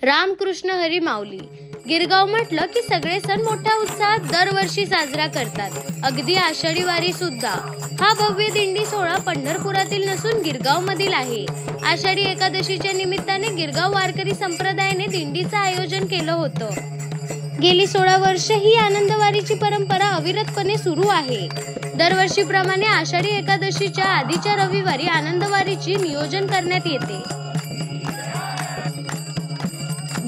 रामकृष्ण हरी माऊली. गिरगाव म्हटलं की सगळे सण मोठ्या उत्साहात दरवर्षी साजरा करतात. अगदी आषाढी वारी सुद्धा. हा भव्य दिंडी सोहळा पंढरपुरातील नसून गिरगाव मधील आहे. आषाढी एकादशीच्या निमित्ताने गिरगाव वारकरी संप्रदायाने दिंडीचं आयोजन केलं होतं. गेली 16 वर्ष ही आनंदवारीची परंपरा अविरतपणे सुरू आहे. दरवर्षीप्रमाणे आषाढी एकादशीच्या आधीच्या रविवारी आनंदवारीची नियोजन करण्यात येते.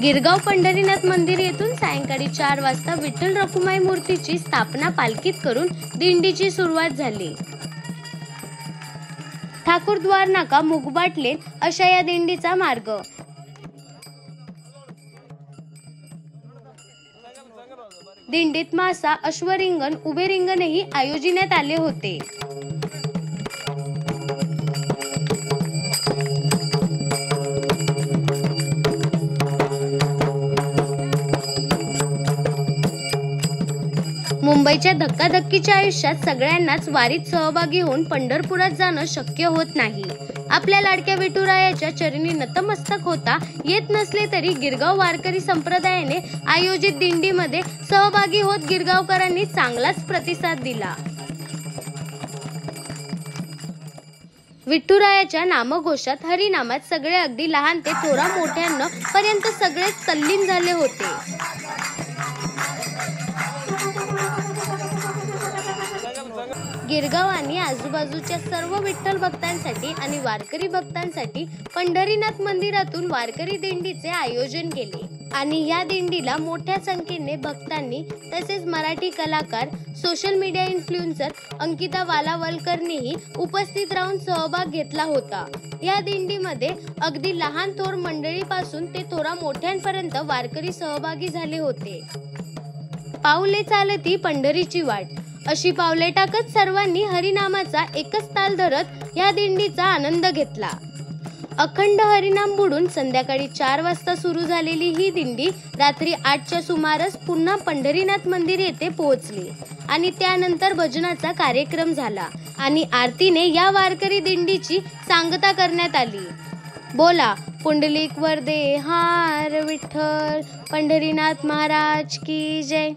गिरगाव पंढरीनाथ मंदिर येथून सायंकाळी 4 वाजता विठ्ठल रखुमाई मूर्तीची स्थापना पालखीत करून दिंडीची सुरुवात झाली. ठाकूरद्वार नाका मुगबाट लेन अशा या दिंडीचा मार्ग. दिंडीत मासा, अश्वरिंगण, उभे रिंगणही आयोजिण्यात आले होते. मुंबईच्या धक्काधक्कीच्या आयुष्यात सगळ्यांनाच वारीत सहभागी होऊन पंढरपुरात जाणं शक्य होत नाही. आपल्या लाडक्या विठुरायाच्या चरणी नतमस्तक होता येत नसले तरी गिरगाव वारकरी संप्रदायाने आयोजित दिंडीमध्ये सहभागी होत गिरगावकरांनी चांगलाच प्रतिसाद दिला. विठुरायाच्या नामघोषात, हरिनामात सगळे अगदी लहान ते थोरा मोठ्यांना पर्यंत सगळेच तल्लीन झाले होते. गिरगाव आणि आजूबाजूच्या सर्व विठ्ठल भक्तांसाठी आणि वारकरी भक्तांसाठी पंढरीनाथ मंदिरातून वारकरी दिंडीचे आयोजन केले आणि या दिंडीला मोठ्या संख्येने भक्तांनी तसेच मराठी कलाकार, सोशल मीडिया इन्फ्लुएन्सर अंकिता वालावलकरनीही उपस्थित राहून सहभाग घेतला होता. या दिंडीमध्ये अगदी लहान थोर मंडळीपासून ते थोरा मोठ्यांपर्यंत वारकरी सहभागी झाले होते. पाऊले चालती पंढरीची वाट अशी पावले टाकत सर्वांनी हरिनामाचा एकच ताल धरत या दिंडीचा आनंद घेतला. अखंड हरिनाम बुडून संध्याकाळी 4 वाजता सुरू झालेली ही दिंडी रात्री 8च्या सुमारास पुन्हा पंढरीनाथ मंदिर येथे पोहोचली आणि त्यानंतर भजनाचा कार्यक्रम झाला आणि आरतीने या वारकरी दिंडीची सांगता करण्यात आली. बोला पुंडलिक वरदे हार विठ्ठल, पंढरीनाथ महाराज की जय.